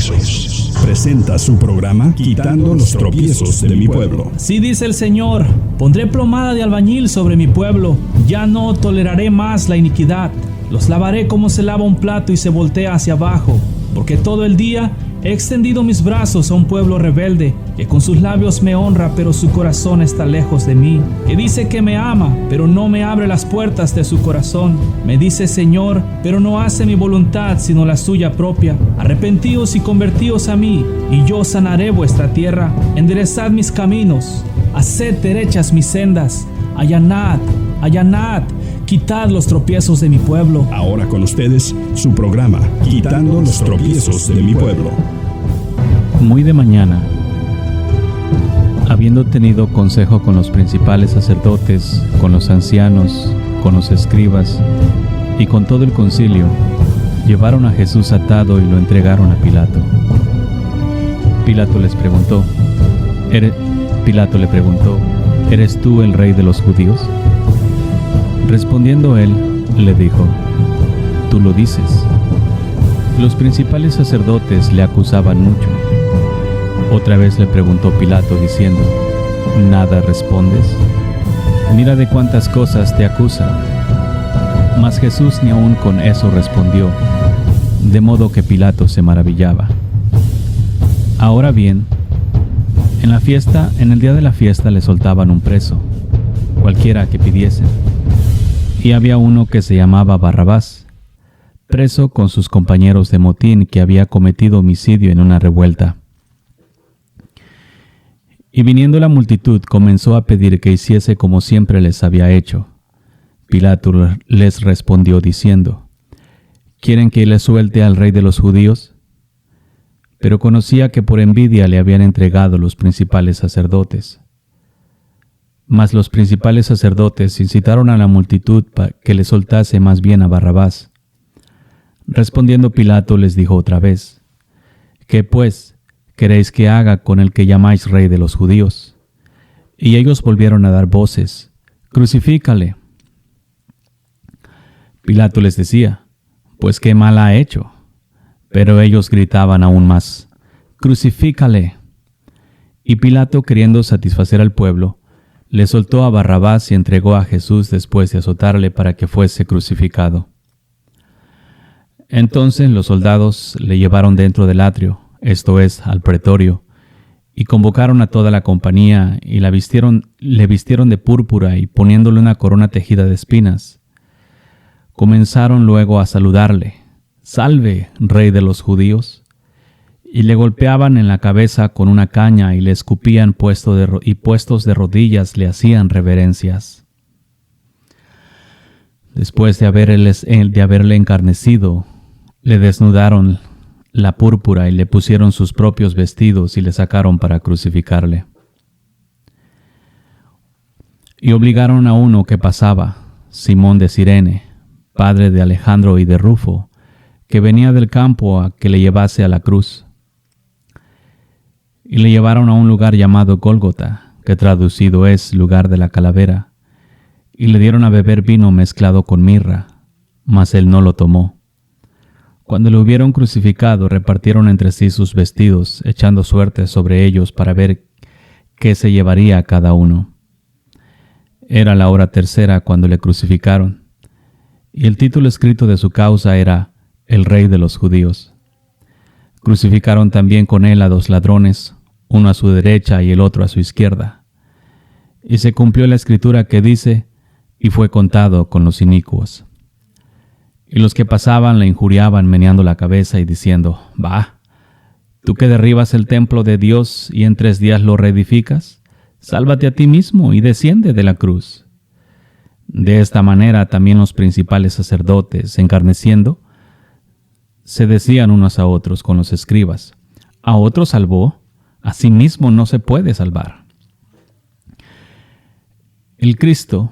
tropiezos. Presenta su programa Quitando los tropiezos de mi pueblo. Así dice el Señor: pondré plomada de albañil sobre mi pueblo. Ya no toleraré más la iniquidad. Los lavaré como se lava un plato y se voltea hacia abajo. Porque todo el día he extendido mis brazos a un pueblo rebelde, que con sus labios me honra, pero su corazón está lejos de mí. Que dice que me ama, pero no me abre las puertas de su corazón. Me dice Señor, pero no hace mi voluntad, sino la suya propia. Arrepentíos y convertíos a mí, y yo sanaré vuestra tierra. Enderezad mis caminos, haced derechas mis sendas. Allanad, allanad, quitad los tropiezos de mi pueblo. Ahora con ustedes, su programa Quitando los tropiezos de mi pueblo. Muy de mañana, habiendo tenido consejo con los principales sacerdotes, con los ancianos, con los escribas y con todo el concilio, llevaron a Jesús atado y lo entregaron a Pilato. Pilato le preguntó, ¿eres tú el rey de los judíos? Respondiendo él, le dijo, tú lo dices. Los principales sacerdotes le acusaban mucho. Otra vez le preguntó Pilato diciendo, ¿nada respondes? Mira de cuántas cosas te acusan. Mas Jesús ni aun con eso respondió, de modo que Pilato se maravillaba. Ahora bien, en el día de la fiesta le soltaban un preso, cualquiera que pidiesen. Y había uno que se llamaba Barrabás, preso con sus compañeros de motín, que había cometido homicidio en una revuelta. Y viniendo la multitud comenzó a pedir que hiciese como siempre les había hecho. Pilato les respondió diciendo, ¿quieren que le suelte al rey de los judíos? Pero conocía que por envidia le habían entregado los principales sacerdotes. Mas los principales sacerdotes incitaron a la multitud para que le soltase más bien a Barrabás. Respondiendo Pilato les dijo otra vez, ¿qué pues queréis que haga con el que llamáis rey de los judíos? Y ellos volvieron a dar voces, crucifícale. Pilato les decía, pues qué mal ha hecho. Pero ellos gritaban aún más, crucifícale. Y Pilato, queriendo satisfacer al pueblo, le soltó a Barrabás y entregó a Jesús después de azotarle para que fuese crucificado. Entonces los soldados le llevaron dentro del atrio, esto es, al pretorio, y convocaron a toda la compañía y le vistieron de púrpura y poniéndole una corona tejida de espinas. Comenzaron luego a saludarle, «Salve, rey de los judíos», y le golpeaban en la cabeza con una caña y le escupían y puestos de rodillas le hacían reverencias. Después de haberle encarnecido, le desnudaron la púrpura y le pusieron sus propios vestidos y le sacaron para crucificarle. Y obligaron a uno que pasaba, Simón de Cirene, padre de Alejandro y de Rufo, que venía del campo, a que le llevase a la cruz. Y le llevaron a un lugar llamado Gólgota, que traducido es lugar de la calavera, y le dieron a beber vino mezclado con mirra, mas él no lo tomó. Cuando le hubieron crucificado, repartieron entre sí sus vestidos, echando suertes sobre ellos para ver qué se llevaría a cada uno. Era la hora tercera cuando le crucificaron, y el título escrito de su causa era El Rey de los Judíos. Crucificaron también con él a 2 ladrones, uno a su derecha y el otro a su izquierda. Y se cumplió la escritura que dice, y fue contado con los inicuos. Y los que pasaban le injuriaban meneando la cabeza y diciendo, «Bah, tú que derribas el templo de Dios y en 3 días lo reedificas, sálvate a ti mismo y desciende de la cruz». De esta manera también los principales sacerdotes, encarneciendo, se decían unos a otros con los escribas, «A otro salvó, a sí mismo no se puede salvar». El Cristo,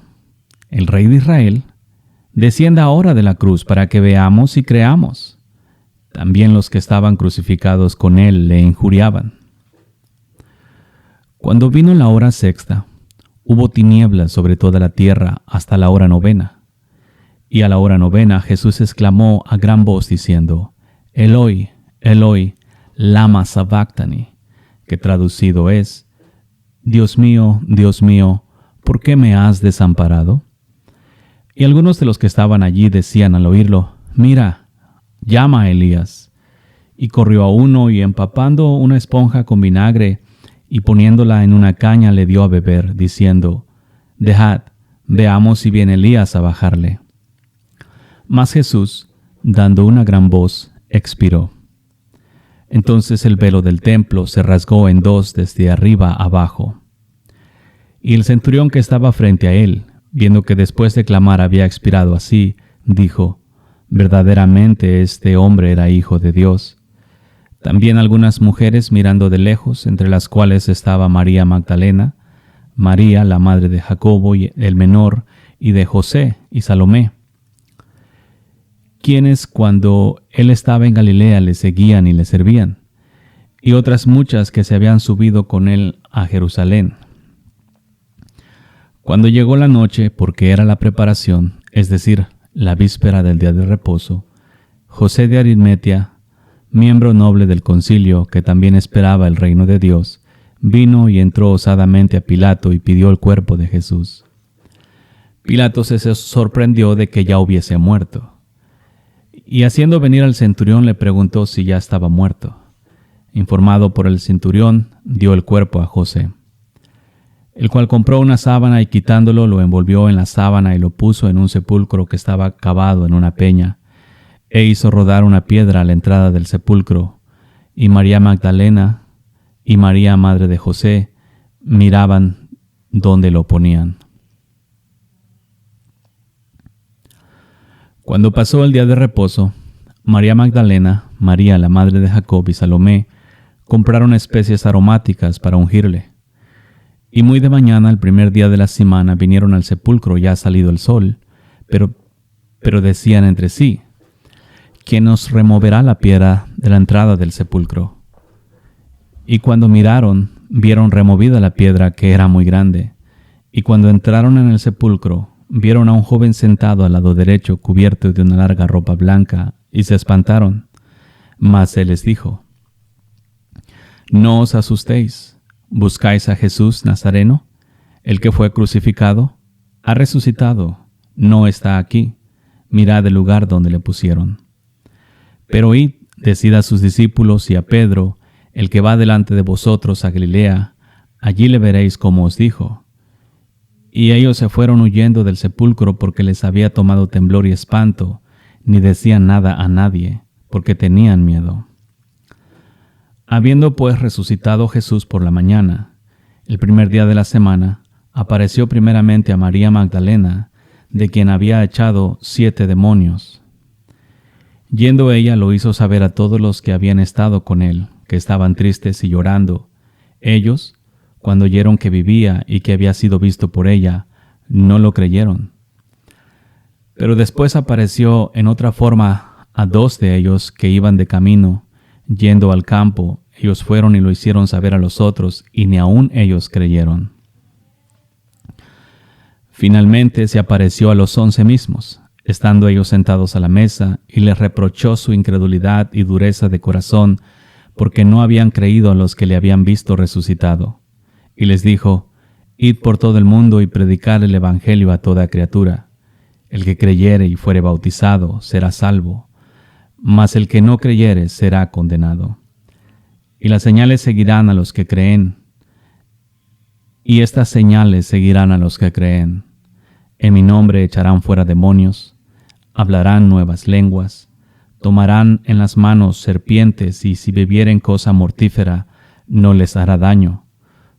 el Rey de Israel, descienda ahora de la cruz para que veamos y creamos. También los que estaban crucificados con él le injuriaban. Cuando vino la hora sexta, hubo tinieblas sobre toda la tierra hasta la hora 9. Y a la hora 9 Jesús exclamó a gran voz diciendo, «Eloi, Eloi, Lama Sabactani, que traducido es: Dios mío, ¿por qué me has desamparado? Y algunos de los que estaban allí decían al oírlo: Mira, llama a Elías. Y corrió a uno y empapando una esponja con vinagre y poniéndola en una caña le dio a beber, diciendo: Dejad, veamos si viene Elías a bajarle. Mas Jesús, dando una gran voz, expiró. Entonces el velo del templo se rasgó en dos desde arriba abajo. Y el centurión que estaba frente a él, viendo que después de clamar había expirado así, dijo: Verdaderamente este hombre era hijo de Dios. También algunas mujeres mirando de lejos, entre las cuales estaba María Magdalena, María, la madre de Jacobo el menor, y de José y Salomé, quienes cuando él estaba en Galilea le seguían y le servían, y otras muchas que se habían subido con él a Jerusalén. Cuando llegó la noche, porque era la preparación, es decir, la víspera del día de reposo, José de Arimatea, miembro noble del concilio que también esperaba el reino de Dios, vino y entró osadamente a Pilato y pidió el cuerpo de Jesús. Pilato se sorprendió de que ya hubiese muerto, y haciendo venir al centurión le preguntó si ya estaba muerto. Informado por el centurión, dio el cuerpo a José, el cual compró una sábana y quitándolo lo envolvió en la sábana y lo puso en un sepulcro que estaba cavado en una peña, e hizo rodar una piedra a la entrada del sepulcro, y María Magdalena y María, madre de José, miraban dónde lo ponían. Cuando pasó el día de reposo, María Magdalena, María, la madre de Jacob y Salomé, compraron especies aromáticas para ungirle. Y muy de mañana, el primer día de la semana, vinieron al sepulcro ya salido el sol, pero decían entre sí: ¿Quién nos removerá la piedra de la entrada del sepulcro? Y cuando miraron, vieron removida la piedra, que era muy grande. Y cuando entraron en el sepulcro, vieron a un joven sentado al lado derecho, cubierto de una larga ropa blanca, y se espantaron. Mas él les dijo: No os asustéis. ¿Buscáis a Jesús Nazareno, el que fue crucificado? Ha resucitado, no está aquí. Mirad el lugar donde le pusieron. Pero id, decid a sus discípulos y a Pedro: el que va delante de vosotros a Galilea, allí le veréis como os dijo. Y ellos se fueron huyendo del sepulcro porque les había tomado temblor y espanto, ni decían nada a nadie, porque tenían miedo. Habiendo pues resucitado Jesús por la mañana, el primer día de la semana, apareció primeramente a María Magdalena, de quien había echado 7 demonios. Yendo ella lo hizo saber a todos los que habían estado con él, que estaban tristes y llorando. Ellos, cuando oyeron que vivía y que había sido visto por ella, no lo creyeron. Pero después apareció en otra forma a 2 de ellos que iban de camino, yendo al campo. Ellos fueron y lo hicieron saber a los otros, y ni aun ellos creyeron. Finalmente se apareció a los 11 mismos, estando ellos sentados a la mesa, y les reprochó su incredulidad y dureza de corazón, porque no habían creído a los que le habían visto resucitado. Y les dijo: Id por todo el mundo y predicad el evangelio a toda criatura. El que creyere y fuere bautizado será salvo, mas el que no creyere será condenado. Y las señales seguirán a los que creen. Y estas señales seguirán a los que creen. En mi nombre echarán fuera demonios, hablarán nuevas lenguas, tomarán en las manos serpientes, y si bebieren cosa mortífera, no les hará daño.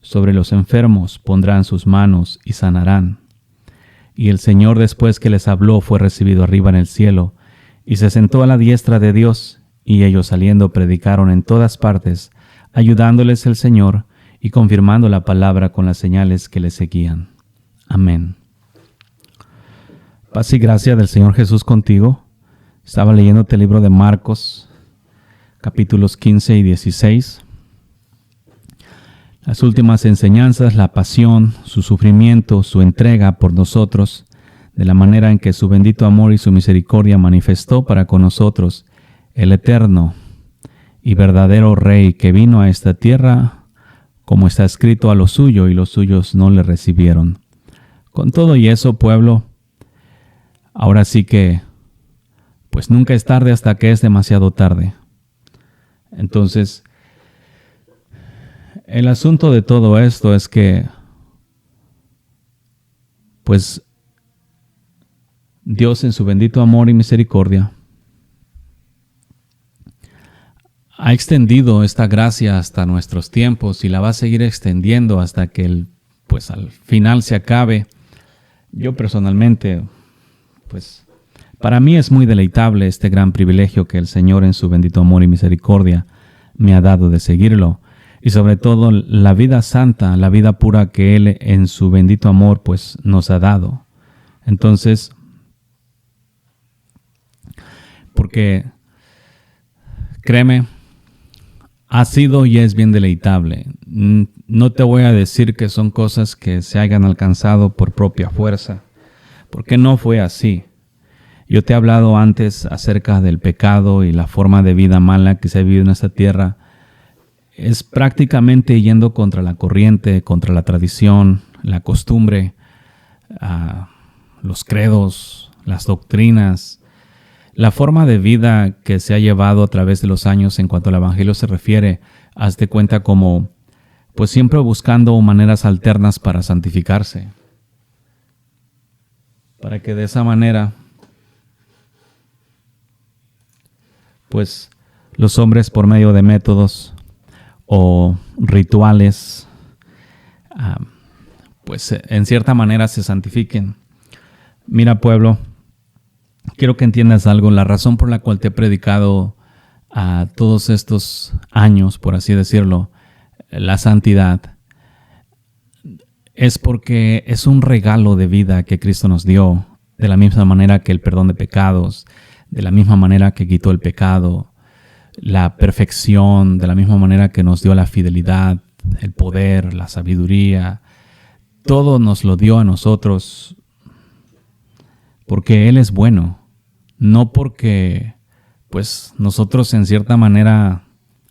Sobre los enfermos pondrán sus manos y sanarán. Y el Señor, después que les habló, fue recibido arriba en el cielo, y se sentó a la diestra de Dios. Y ellos saliendo predicaron en todas partes, ayudándoles el Señor y confirmando la palabra con las señales que les seguían. Amén. Paz y gracia del Señor Jesús contigo. Estaba leyéndote el libro de Marcos, capítulos 15 y 16. Las últimas enseñanzas, la pasión, su sufrimiento, su entrega por nosotros, de la manera en que su bendito amor y su misericordia manifestó para con nosotros el eterno y verdadero Rey que vino a esta tierra, como está escrito, a lo suyo, y los suyos no le recibieron. Con todo y eso, pueblo, ahora sí que, pues nunca es tarde hasta que es demasiado tarde. Entonces, el asunto de todo esto es que, pues, Dios en su bendito amor y misericordia ha extendido esta gracia hasta nuestros tiempos y la va a seguir extendiendo hasta que pues al final se acabe. Yo personalmente, pues para mí es muy deleitable este gran privilegio que el Señor en su bendito amor y misericordia me ha dado de seguirlo, y sobre todo la vida santa, la vida pura que Él en su bendito amor pues nos ha dado. Entonces, porque créeme, ha sido y es bien deleitable. No te voy a decir que son cosas que se hayan alcanzado por propia fuerza, porque no fue así. Yo te he hablado antes acerca del pecado y la forma de vida mala que se ha vivido en esta tierra. Es prácticamente yendo contra la corriente, contra la tradición, la costumbre, los credos, las doctrinas, la forma de vida que se ha llevado a través de los años en cuanto al Evangelio se refiere. Haz de cuenta como, pues siempre buscando maneras alternas para santificarse, para que de esa manera, pues los hombres por medio de métodos o rituales, pues en cierta manera se santifiquen. Mira, pueblo, quiero que entiendas algo. La razón por la cual te he predicado a todos estos años, por así decirlo, la santidad, es porque es un regalo de vida que Cristo nos dio, de la misma manera que el perdón de pecados, de la misma manera que quitó el pecado, la perfección, de la misma manera que nos dio la fidelidad, el poder, la sabiduría. Todo nos lo dio a nosotros porque Él es bueno, no porque pues nosotros en cierta manera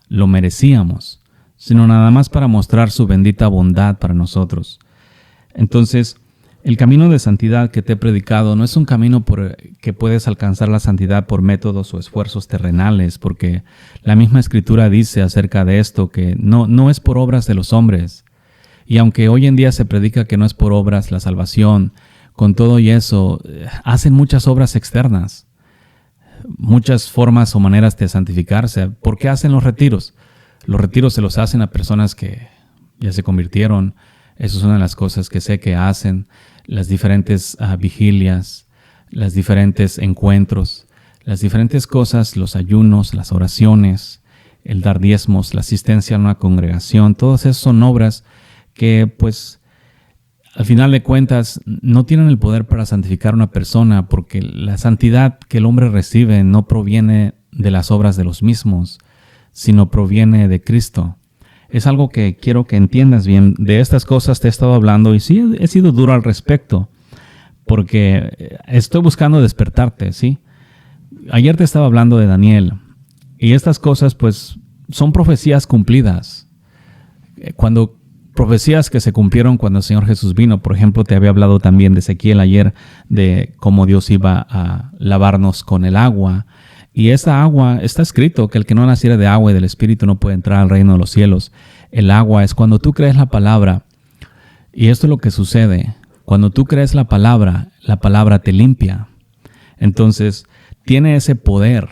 lo merecíamos, sino nada más para mostrar su bendita bondad para nosotros. Entonces, el camino de santidad que te he predicado no es un camino por que puedes alcanzar la santidad por métodos o esfuerzos terrenales, porque la misma Escritura dice acerca de esto que no es por obras de los hombres. Y aunque hoy en día se predica que no es por obras la salvación, con todo y eso, hacen muchas obras externas, muchas formas o maneras de santificarse. ¿Por qué hacen los retiros? Los retiros se los hacen a personas que ya se convirtieron. Eso es una de las cosas que sé que hacen. Las diferentes vigilias, los diferentes encuentros, las diferentes cosas, los ayunos, las oraciones, el dar diezmos, la asistencia a una congregación. Todas esas son obras que, pues, al final de cuentas, no tienen el poder para santificar a una persona, porque la santidad que el hombre recibe no proviene de las obras de los mismos, sino proviene de Cristo. Es algo que quiero que entiendas bien. De estas cosas te he estado hablando y sí he sido duro al respecto, porque estoy buscando despertarte, ¿sí? Ayer te estaba hablando de Daniel, y estas cosas pues son profecías cumplidas. Profecías que se cumplieron cuando el Señor Jesús vino. Por ejemplo, te había hablado también de Ezequiel ayer, de cómo Dios iba a lavarnos con el agua. Y esa agua, está escrito que el que no naciera de agua y del Espíritu no puede entrar al reino de los cielos. El agua es cuando tú crees la palabra. Y esto es lo que sucede. Cuando tú crees la palabra te limpia. Entonces, tiene ese poder.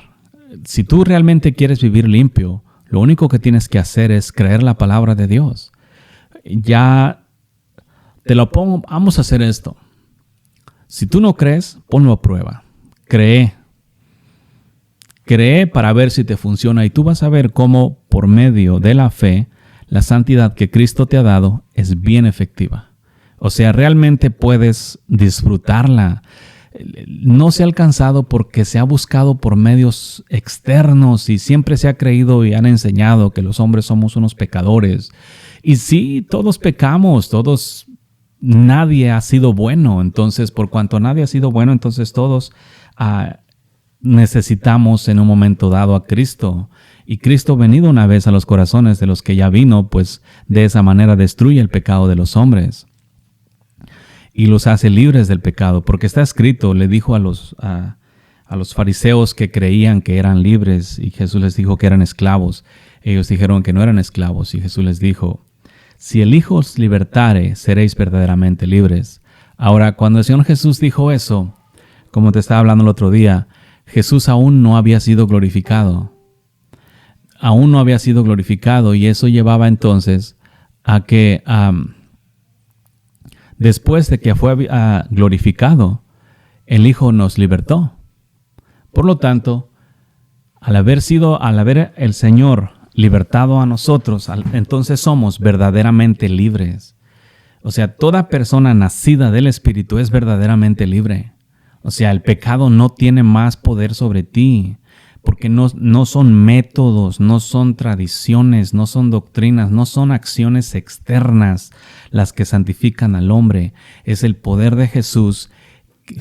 Si tú realmente quieres vivir limpio, lo único que tienes que hacer es creer la palabra de Dios. Ya te lo pongo, vamos a hacer esto. Si tú no crees, ponlo a prueba. Cree para ver si te funciona, y tú vas a ver cómo por medio de la fe, la santidad que Cristo te ha dado es bien efectiva. O sea, realmente puedes disfrutarla. No se ha alcanzado porque se ha buscado por medios externos, y siempre se ha creído y han enseñado que los hombres somos unos pecadores. Y sí, todos pecamos, nadie ha sido bueno. Entonces, por cuanto nadie ha sido bueno, entonces todos necesitamos en un momento dado a Cristo. Y Cristo, venido una vez a los corazones de los que ya vino, pues de esa manera destruye el pecado de los hombres y los hace libres del pecado, porque está escrito, le dijo a los fariseos que creían que eran libres, y Jesús les dijo que eran esclavos. Ellos dijeron que no eran esclavos, y Jesús les dijo, si el Hijo os libertare, seréis verdaderamente libres. Ahora, cuando el Señor Jesús dijo eso, como te estaba hablando el otro día, Jesús aún no había sido glorificado. Aún no había sido glorificado, y eso llevaba entonces a que después de que fue glorificado, el Hijo nos libertó. Por lo tanto, al haber el Señor libertado a nosotros, entonces somos verdaderamente libres. O sea, toda persona nacida del Espíritu es verdaderamente libre. O sea, el pecado no tiene más poder sobre ti, porque no son métodos, no son tradiciones, no son doctrinas, no son acciones externas las que santifican al hombre. Es el poder de Jesús,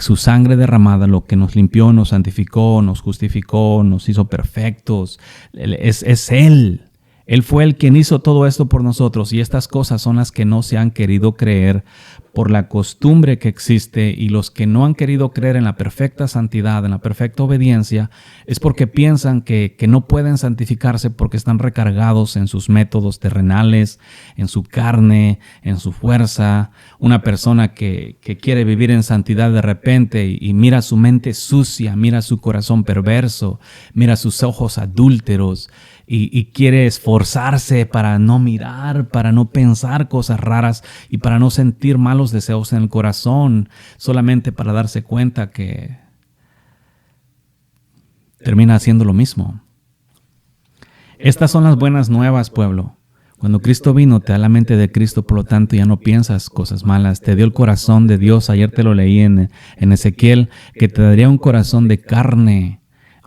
su sangre derramada, lo que nos limpió, nos santificó, nos justificó, nos hizo perfectos. Es Él. Él fue el quien hizo todo esto por nosotros, y estas cosas son las que no se han querido creer por la costumbre que existe, y los que no han querido creer en la perfecta santidad, en la perfecta obediencia, es porque piensan que no pueden santificarse porque están recargados en sus métodos terrenales, en su carne, en su fuerza. Una persona que quiere vivir en santidad de repente y mira su mente sucia, mira su corazón perverso, mira sus ojos adúlteros, y quiere esforzarse para no mirar, para no pensar cosas raras y para no sentir malos deseos en el corazón, solamente para darse cuenta que termina haciendo lo mismo. Estas son las buenas nuevas, pueblo. Cuando Cristo vino, te da la mente de Cristo, por lo tanto ya no piensas cosas malas. Te dio el corazón de Dios. Ayer te lo leí en Ezequiel, que te daría un corazón de carne.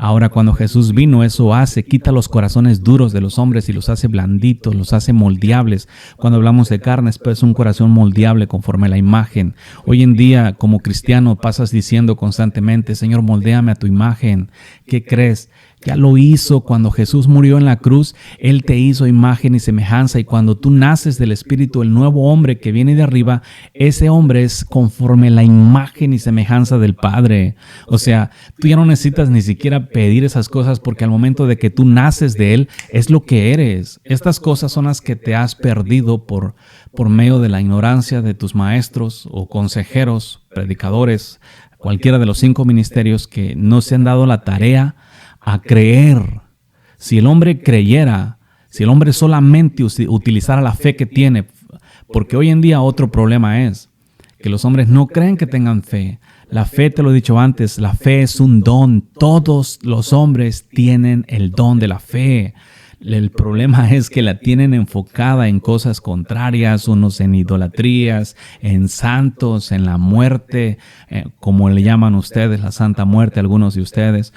Ahora, cuando Jesús vino, eso quita los corazones duros de los hombres y los hace blanditos, los hace moldeables. Cuando hablamos de carne, es un corazón moldeable conforme a la imagen. Hoy en día, como cristiano, pasas diciendo constantemente, Señor, moldéame a tu imagen. ¿Qué crees? Ya lo hizo cuando Jesús murió en la cruz. Él te hizo imagen y semejanza, y cuando tú naces del Espíritu, el nuevo hombre que viene de arriba, ese hombre es conforme a la imagen y semejanza del Padre. O sea, tú ya no necesitas ni siquiera pedir esas cosas, porque al momento de que tú naces de Él, es lo que eres. Estas cosas son las que te has perdido por medio de la ignorancia de tus maestros o consejeros, predicadores, cualquiera de los 5 ministerios que no se han dado la tarea a creer. Si el hombre creyera, si el hombre solamente utilizara la fe que tiene, porque hoy en día otro problema es que los hombres no creen que tengan fe. La fe, te lo he dicho antes, la fe es un don. Todos los hombres tienen el don de la fe. El problema es que la tienen enfocada en cosas contrarias, unos en idolatrías, en santos, en la muerte, como le llaman ustedes, la santa muerte, algunos de ustedes,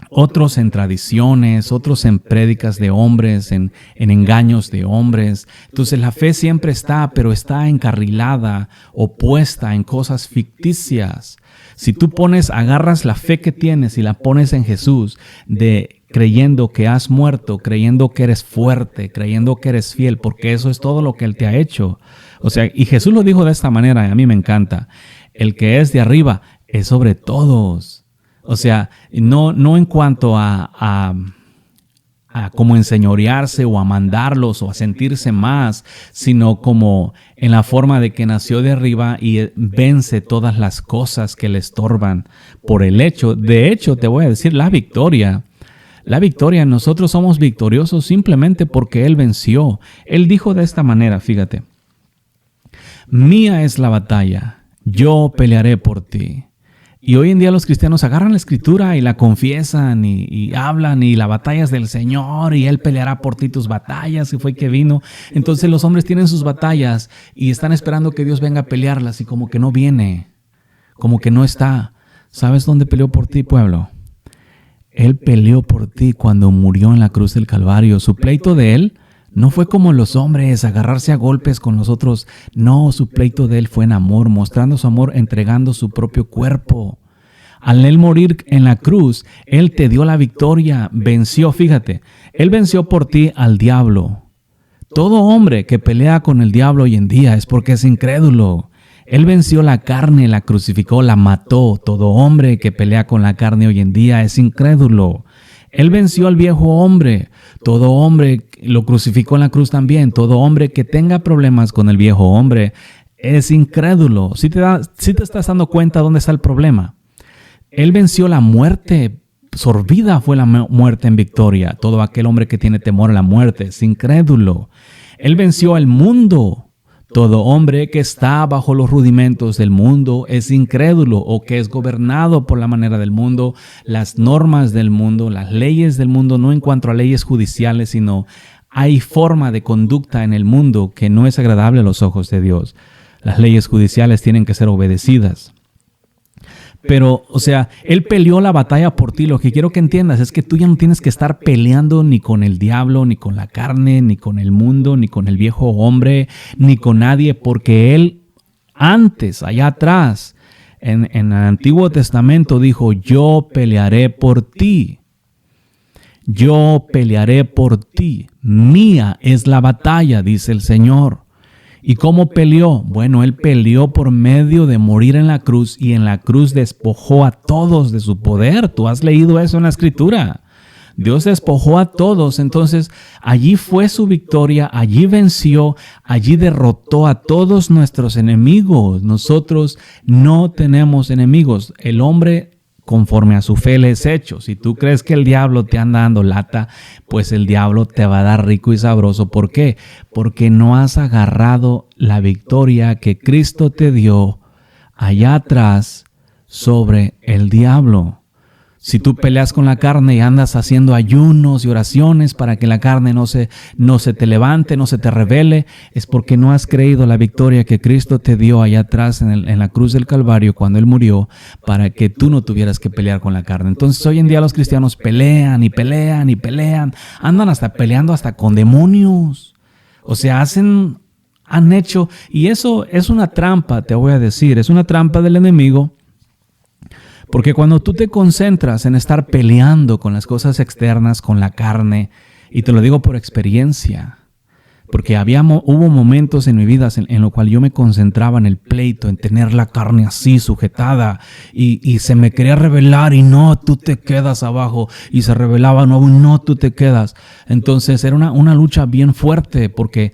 otros en tradiciones, otros en prédicas de hombres, en engaños de hombres. Entonces la fe siempre está, pero está encarrilada, opuesta en cosas ficticias. Si tú agarras la fe que tienes y la pones en Jesús, creyendo que has muerto, creyendo que eres fuerte, creyendo que eres fiel, porque eso es todo lo que Él te ha hecho. O sea, y Jesús lo dijo de esta manera, y a mí me encanta. El que es de arriba es sobre todos. O sea, no en cuanto a como enseñorearse o a mandarlos o a sentirse más, sino como en la forma de que nació de arriba y vence todas las cosas que le estorban por el hecho. De hecho, te voy a decir, la victoria, nosotros somos victoriosos simplemente porque Él venció. Él dijo de esta manera, fíjate, mía es la batalla, yo pelearé por ti. Y hoy en día los cristianos agarran la Escritura y la confiesan y hablan, y la batalla es del Señor y Él peleará por ti tus batallas, y fue que vino. Entonces los hombres tienen sus batallas y están esperando que Dios venga a pelearlas, y como que no viene, como que no está. ¿Sabes dónde peleó por ti, pueblo? Él peleó por ti cuando murió en la cruz del Calvario. Su pleito de Él no fue como los hombres, agarrarse a golpes con los otros. No, su pleito de Él fue en amor, mostrando su amor, entregando su propio cuerpo. Al él morir en la cruz, Él te dio la victoria, venció, fíjate, Él venció por ti al diablo. Todo hombre que pelea con el diablo hoy en día es porque es incrédulo. Él venció la carne, la crucificó, la mató. Todo hombre que pelea con la carne hoy en día es incrédulo. Él venció al viejo hombre. Todo hombre lo crucificó en la cruz también. Todo hombre que tenga problemas con el viejo hombre es incrédulo. Si te estás dando cuenta dónde está el problema. Él venció la muerte. Sorbida fue la muerte en victoria. Todo aquel hombre que tiene temor a la muerte es incrédulo. Él venció el mundo. Todo hombre que está bajo los rudimentos del mundo es incrédulo o que es gobernado por la manera del mundo, las normas del mundo, las leyes del mundo, no en cuanto a leyes judiciales, sino hay forma de conducta en el mundo que no es agradable a los ojos de Dios. Las leyes judiciales tienen que ser obedecidas. Pero, Él peleó la batalla por ti. Lo que quiero que entiendas es que tú ya no tienes que estar peleando ni con el diablo, ni con la carne, ni con el mundo, ni con el viejo hombre, ni con nadie, porque Él antes, allá atrás, en el Antiguo Testamento dijo, yo pelearé por ti. Yo pelearé por ti. Mía es la batalla, dice el Señor. ¿Y cómo peleó? Bueno, Él peleó por medio de morir en la cruz y en la cruz despojó a todos de su poder. Tú has leído eso en la Escritura. Dios despojó a todos, entonces allí fue su victoria, allí venció, allí derrotó a todos nuestros enemigos. Nosotros no tenemos enemigos. El hombre conforme a su fe le es hecho. Si tú crees que el diablo te anda dando lata, pues el diablo te va a dar rico y sabroso. ¿Por qué? Porque no has agarrado la victoria que Cristo te dio allá atrás sobre el diablo. Si tú peleas con la carne y andas haciendo ayunos y oraciones para que la carne no se te levante, no se te revele, es porque no has creído la victoria que Cristo te dio allá atrás en la cruz del Calvario cuando Él murió para que tú no tuvieras que pelear con la carne. Entonces hoy en día los cristianos pelean y pelean y pelean, andan hasta peleando hasta con demonios. Han hecho, y eso es una trampa, te voy a decir, es una trampa del enemigo. Porque cuando tú te concentras en estar peleando con las cosas externas, con la carne, y te lo digo por experiencia, porque hubo momentos en mi vida en los cuales yo me concentraba en el pleito, en tener la carne así sujetada, y se me quería revelar, y no, tú te quedas abajo, y se revelaba, no, tú te quedas. Entonces era una lucha bien fuerte, porque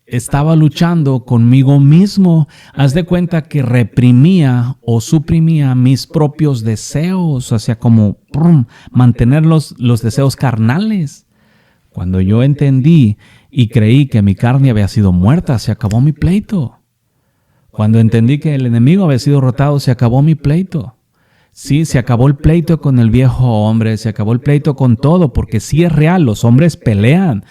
estaba luchando conmigo mismo. Haz de cuenta que reprimía o suprimía mis propios deseos, como mantener los deseos carnales. Cuando yo entendí y creí que mi carne había sido muerta, se acabó mi pleito. Cuando entendí que el enemigo había sido derrotado, se acabó mi pleito. Sí, se acabó el pleito con el viejo hombre, se acabó el pleito con todo, porque sí es real, los hombres pelean.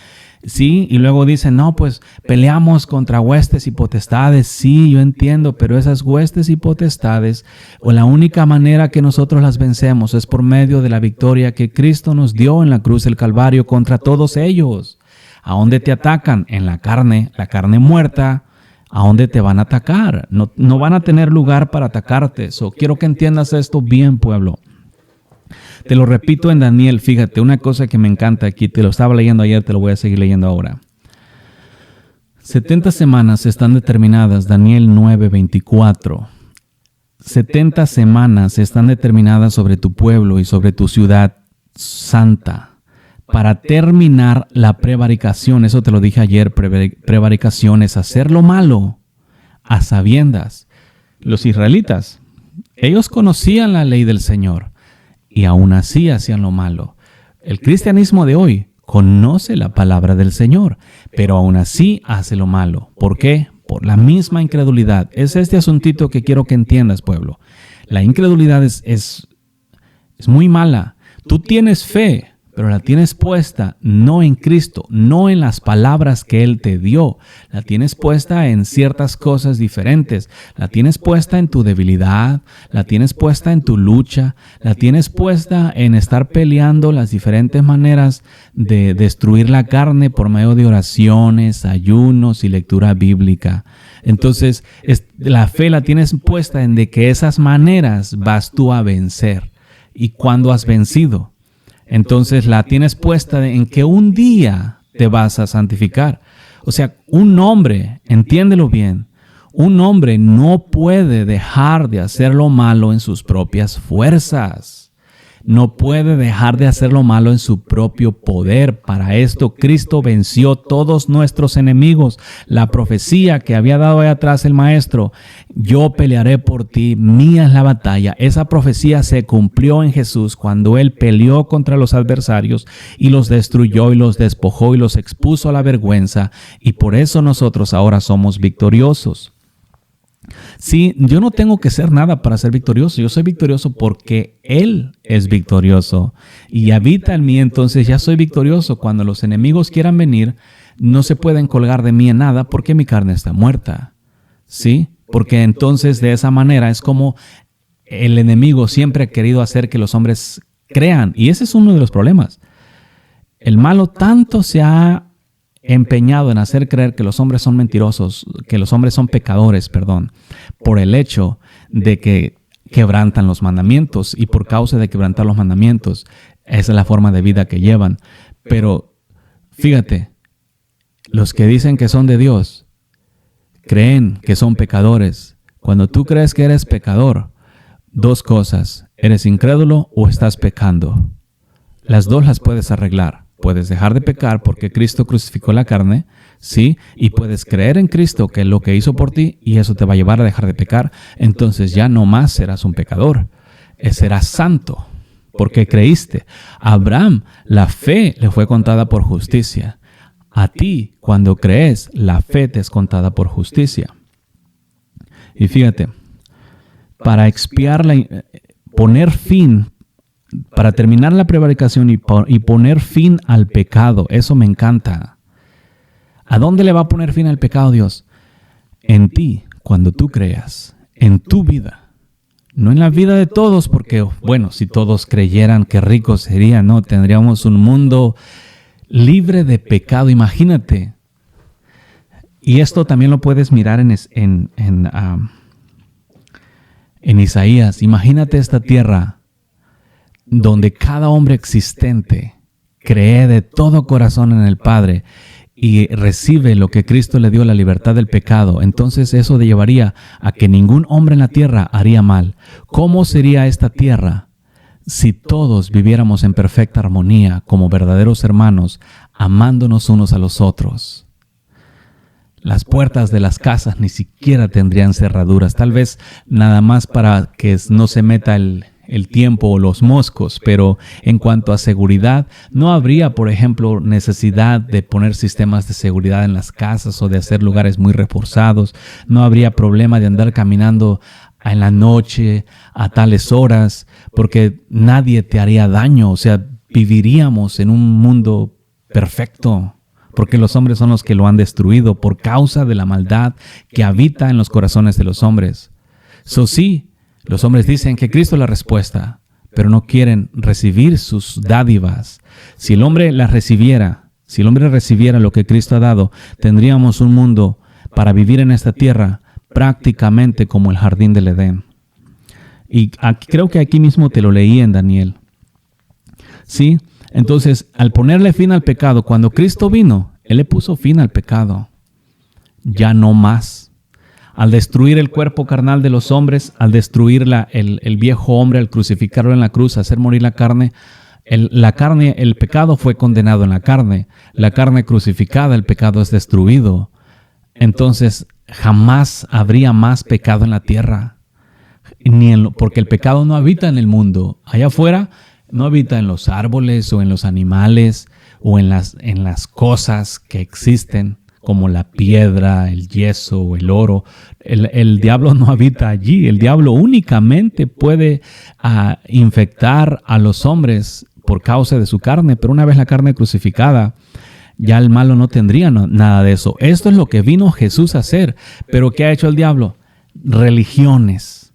Sí, y luego dicen, no, pues peleamos contra huestes y potestades. Sí, yo entiendo, pero esas huestes y potestades, o la única manera que nosotros las vencemos es por medio de la victoria que Cristo nos dio en la cruz del Calvario contra todos ellos. ¿A dónde te atacan? En la carne muerta. ¿A dónde te van a atacar? No van a tener lugar para atacarte. Quiero que entiendas esto bien, pueblo. Te lo repito en Daniel, fíjate, una cosa que me encanta aquí, te lo estaba leyendo ayer, te lo voy a seguir leyendo ahora. 70 semanas están determinadas, Daniel 9:24. 70 semanas están determinadas sobre tu pueblo y sobre tu ciudad santa para terminar la prevaricación. Eso te lo dije ayer, prevaricación es hacer lo malo a sabiendas. Los israelitas, ellos conocían la ley del Señor. Y aún así hacían lo malo. El cristianismo de hoy conoce la palabra del Señor, pero aún así hace lo malo. ¿Por qué? Por la misma incredulidad. Es este asuntito que quiero que entiendas, pueblo. La incredulidad es muy mala. Tú tienes fe, pero la tienes puesta no en Cristo, no en las palabras que Él te dio. La tienes puesta en ciertas cosas diferentes. La tienes puesta en tu debilidad, la tienes puesta en tu lucha, la tienes puesta en estar peleando las diferentes maneras de destruir la carne por medio de oraciones, ayunos y lectura bíblica. Entonces, la fe la tienes puesta en de que esas maneras vas tú a vencer. Y cuando has vencido, entonces la tienes puesta en que un día te vas a santificar. O sea, un hombre, entiéndelo bien, un hombre no puede dejar de hacer lo malo en sus propias fuerzas. No puede dejar de hacer lo malo en su propio poder. Para esto Cristo venció todos nuestros enemigos. La profecía que había dado ahí atrás el maestro, yo pelearé por ti, mía es la batalla. Esa profecía se cumplió en Jesús cuando Él peleó contra los adversarios y los destruyó y los despojó y los expuso a la vergüenza. Y por eso nosotros ahora somos victoriosos. Sí, yo no tengo que ser nada para ser victorioso. Yo soy victorioso porque Él es victorioso y habita en mí. Entonces ya soy victorioso. Cuando los enemigos quieran venir, no se pueden colgar de mí en nada porque mi carne está muerta. ¿Sí? Porque entonces de esa manera es como el enemigo siempre ha querido hacer que los hombres crean. Y ese es uno de los problemas. El malo tanto se ha empeñado en hacer creer que los hombres son mentirosos, que los hombres son pecadores, por el hecho de que quebrantan los mandamientos, y por causa de quebrantar los mandamientos, esa es la forma de vida que llevan. Pero fíjate, los que dicen que son de Dios, creen que son pecadores. Cuando tú crees que eres pecador, dos cosas, eres incrédulo o estás pecando. Las dos las puedes arreglar. Puedes dejar de pecar porque Cristo crucificó la carne, ¿sí? Y puedes creer en Cristo, que es lo que hizo por ti, y eso te va a llevar a dejar de pecar. Entonces ya no más serás un pecador, serás santo, porque creíste. A Abraham la fe le fue contada por justicia. A ti, cuando crees, la fe te es contada por justicia. Y fíjate, para expiar para terminar la prevaricación y poner fin al pecado, eso me encanta. ¿A dónde le va a poner fin al pecado Dios? En ti, cuando tú creas, en tu vida. No en la vida de todos, porque, bueno, si todos creyeran, qué rico sería, ¿no? Tendríamos un mundo libre de pecado, imagínate. Y esto también lo puedes mirar en Isaías. Imagínate esta tierra donde cada hombre existente cree de todo corazón en el Padre y recibe lo que Cristo le dio, la libertad del pecado. Entonces eso llevaría a que ningún hombre en la tierra haría mal. ¿Cómo sería esta tierra si todos viviéramos en perfecta armonía como verdaderos hermanos, amándonos unos a los otros? Las puertas de las casas ni siquiera tendrían cerraduras, tal vez nada más para que no se meta el tiempo o los moscos, pero en cuanto a seguridad, no habría, por ejemplo, necesidad de poner sistemas de seguridad en las casas o de hacer lugares muy reforzados. No habría problema de andar caminando en la noche a tales horas, porque nadie te haría daño. O sea, viviríamos en un mundo perfecto, porque los hombres son los que lo han destruido por causa de la maldad que habita en los corazones de los hombres. Sí, los hombres dicen que Cristo es la respuesta, pero no quieren recibir sus dádivas. Si el hombre las recibiera, si el hombre recibiera lo que Cristo ha dado, tendríamos un mundo para vivir en esta tierra prácticamente como el jardín del Edén. Y creo que aquí mismo te lo leí en Daniel. ¿Sí? Entonces, al ponerle fin al pecado, cuando Cristo vino, Él le puso fin al pecado. Ya no más. Al destruir el cuerpo carnal de los hombres, al destruir el viejo hombre, al crucificarlo en la cruz, hacer morir la carne, el pecado fue condenado en la carne. La carne crucificada, el pecado es destruido. Entonces, jamás habría más pecado en la tierra. Porque el pecado no habita en el mundo. Allá afuera no habita en los árboles o en los animales o en las cosas que existen, como la piedra, el yeso o el oro. El diablo no habita allí. El diablo únicamente puede infectar a los hombres por causa de su carne, pero una vez la carne crucificada, ya el malo no tendría nada de eso. Esto es lo que vino Jesús a hacer. Pero ¿qué ha hecho el diablo? Religiones.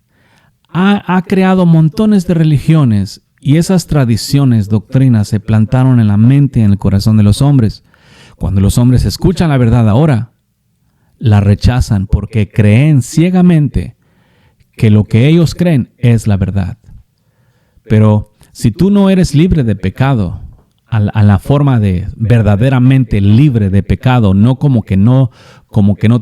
Ha creado montones de religiones y esas tradiciones, doctrinas se plantaron en la mente y en el corazón de los hombres. Cuando los hombres escuchan la verdad ahora, la rechazan porque creen ciegamente que lo que ellos creen es la verdad. Pero si tú no eres libre de pecado, a la forma de verdaderamente libre de pecado, no como que no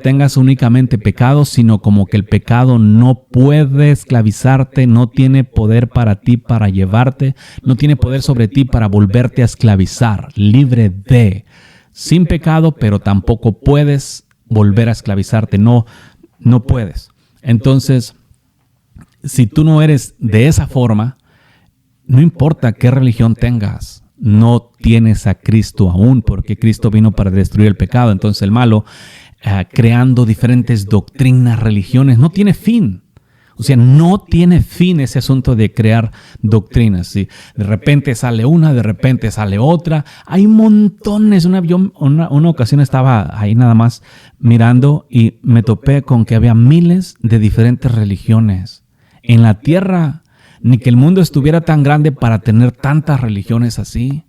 tengas únicamente pecado, sino como que el pecado no puede esclavizarte, no tiene poder para ti para llevarte, no tiene poder sobre ti para volverte a esclavizar, libre de, sin pecado, pero tampoco puedes volver a esclavizarte, no puedes. Entonces, si tú no eres de esa forma, no importa qué religión tengas, no tienes a Cristo aún, porque Cristo vino para destruir el pecado. Entonces el malo, creando diferentes doctrinas, religiones, no tiene fin. O sea, no tiene fin ese asunto de crear doctrinas. ¿Sí? De repente sale una, de repente sale otra. Hay montones. Una ocasión estaba ahí nada más mirando y me topé con que había miles de diferentes religiones en la tierra. Ni que el mundo estuviera tan grande para tener tantas religiones así.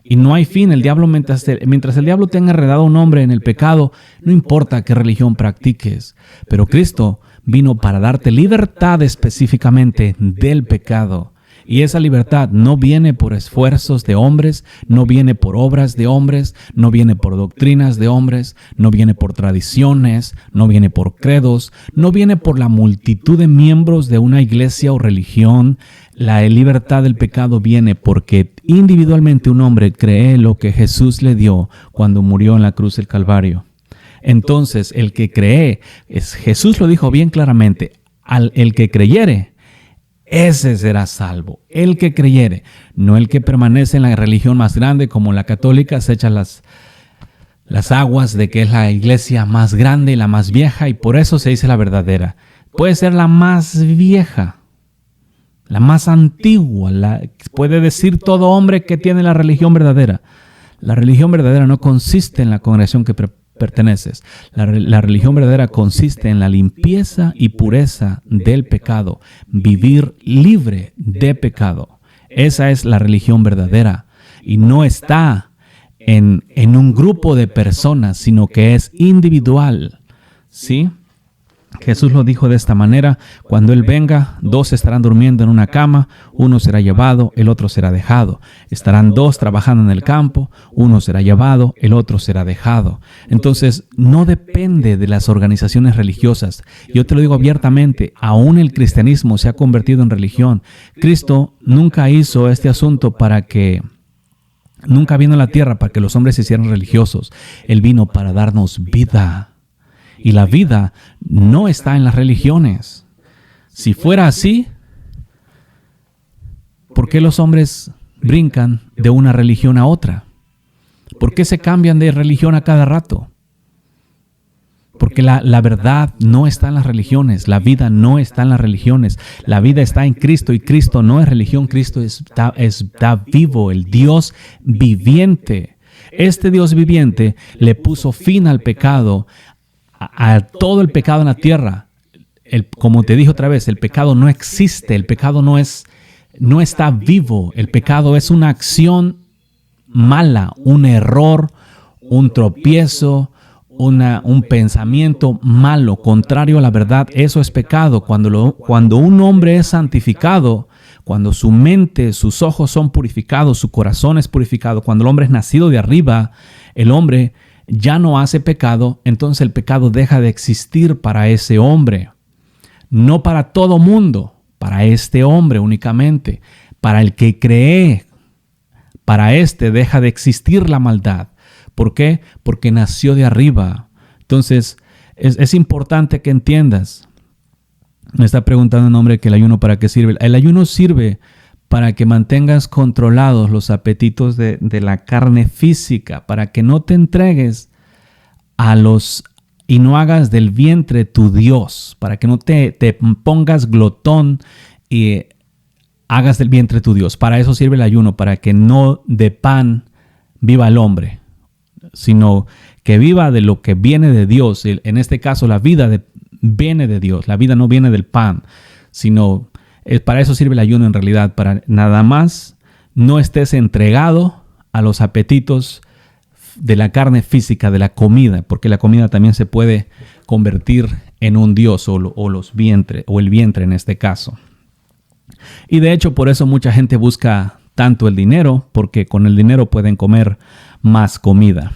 Y no hay fin. El diablo, mientras el diablo tenga enredado a un hombre en el pecado, no importa qué religión practiques. Pero Cristo vino para darte libertad específicamente del pecado. Y esa libertad no viene por esfuerzos de hombres, no viene por obras de hombres, no viene por doctrinas de hombres, no viene por tradiciones, no viene por credos, no viene por la multitud de miembros de una iglesia o religión. La libertad del pecado viene porque individualmente un hombre cree lo que Jesús le dio cuando murió en la cruz del Calvario. Entonces, el que cree, Jesús lo dijo bien claramente, el que creyere, ese será salvo. El que creyere, no el que permanece en la religión más grande como la católica, se echa las aguas de que es la iglesia más grande y la más vieja, y por eso se dice la verdadera. Puede ser la más vieja, la más antigua, puede decir todo hombre que tiene la religión verdadera. La religión verdadera no consiste en la congregación que perteneces. La religión verdadera consiste en la limpieza y pureza del pecado, vivir libre de pecado. Esa es la religión verdadera y no está en un grupo de personas, sino que es individual. ¿Sí? Jesús lo dijo de esta manera: cuando Él venga, 2 estarán durmiendo en una cama, uno será llevado, el otro será dejado. Estarán 2 trabajando en el campo, uno será llevado, el otro será dejado. Entonces, no depende de las organizaciones religiosas. Yo te lo digo abiertamente, aún el cristianismo se ha convertido en religión. Cristo nunca hizo este asunto nunca vino a la tierra para que los hombres se hicieran religiosos. Él vino para darnos vida. Y la vida no está en las religiones. Si fuera así, ¿por qué los hombres brincan de una religión a otra? ¿Por qué se cambian de religión a cada rato? Porque la verdad no está en las religiones, la vida no está en las religiones, la vida está en Cristo y Cristo no es religión, Cristo está vivo, el Dios viviente. Este Dios viviente le puso fin al pecado, a todo el pecado en la tierra. Como te dije otra vez, el pecado no existe, el pecado no está vivo, el pecado es una acción mala, un error, un tropiezo, un pensamiento malo, contrario a la verdad. Eso es pecado. Cuando un hombre es santificado, cuando su mente, sus ojos son purificados, su corazón es purificado, cuando el hombre es nacido de arriba, el hombre ya no hace pecado, entonces el pecado deja de existir para ese hombre. No para todo mundo, para este hombre únicamente. Para el que cree, para este deja de existir la maldad. ¿Por qué? Porque nació de arriba. Entonces, es importante que entiendas. Me está preguntando un hombre que el ayuno ¿para qué sirve? El ayuno sirve para que mantengas controlados los apetitos de la carne física, para que no te entregues y no hagas del vientre tu Dios, para que no te pongas glotón y hagas del vientre tu Dios. Para eso sirve el ayuno, para que no de pan viva el hombre, sino que viva de lo que viene de Dios. En este caso, la vida viene de Dios. La vida no viene del pan, sino para eso sirve el ayuno en realidad, para nada más no estés entregado a los apetitos de la carne física, de la comida, porque la comida también se puede convertir en un dios o el vientre en este caso. Y de hecho por eso mucha gente busca tanto el dinero, porque con el dinero pueden comer más comida.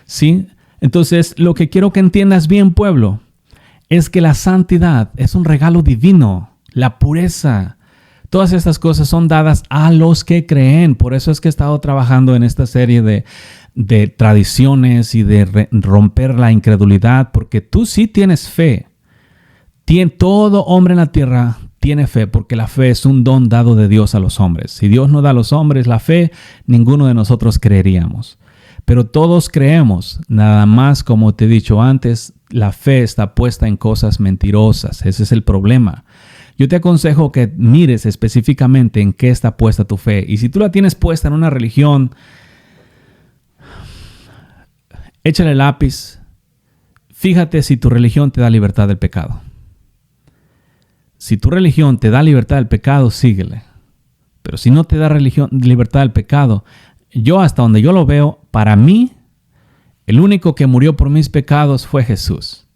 ¿Sí? Entonces lo que quiero que entiendas bien, pueblo, es que la santidad es un regalo divino, la pureza. Todas estas cosas son dadas a los que creen. Por eso es que he estado trabajando en esta serie de tradiciones y de romper la incredulidad, porque tú sí tienes fe. Todo hombre en la tierra tiene fe, porque la fe es un don dado de Dios a los hombres. Si Dios no da a los hombres la fe, ninguno de nosotros creeríamos. Pero todos creemos, nada más como te he dicho antes, la fe está puesta en cosas mentirosas. Ese es el problema. Yo te aconsejo que mires específicamente en qué está puesta tu fe. Y si tú la tienes puesta en una religión, échale lápiz. Fíjate si tu religión te da libertad del pecado. Si tu religión te da libertad del pecado, síguele. Pero si no te da libertad del pecado, yo hasta donde yo lo veo, para mí, el único que murió por mis pecados fue Jesús.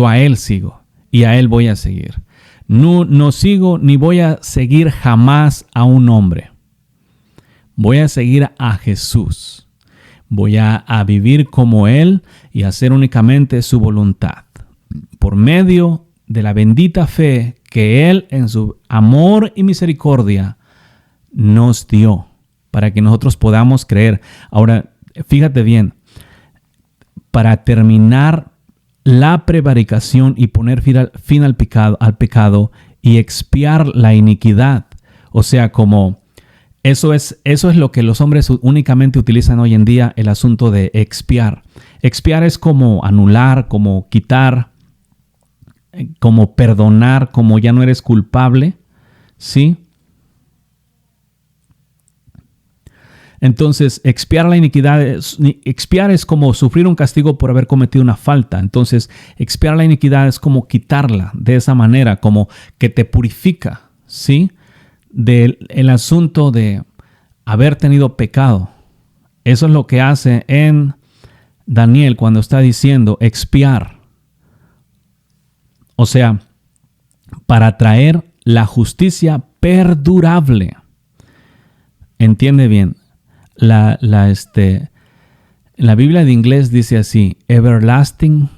A Él sigo y a Él voy a seguir. No sigo ni voy a seguir jamás a un hombre. Voy a seguir a Jesús. Voy a vivir como Él y hacer únicamente su voluntad. Por medio de la bendita fe que Él en su amor y misericordia nos dio para que nosotros podamos creer. Ahora, fíjate bien, para terminar la prevaricación y poner fin al pecado y expiar la iniquidad. O sea, como eso es lo que los hombres únicamente utilizan hoy en día, el asunto de expiar. Expiar es como anular, como quitar, como perdonar, como ya no eres culpable, ¿sí? Entonces, expiar la iniquidad, expiar es como sufrir un castigo por haber cometido una falta. Entonces, expiar la iniquidad es como quitarla de esa manera, como que te purifica, ¿sí? El asunto de haber tenido pecado. Eso es lo que hace en Daniel cuando está diciendo expiar. O sea, para traer la justicia perdurable. Entiende bien. La Biblia de inglés dice así: everlasting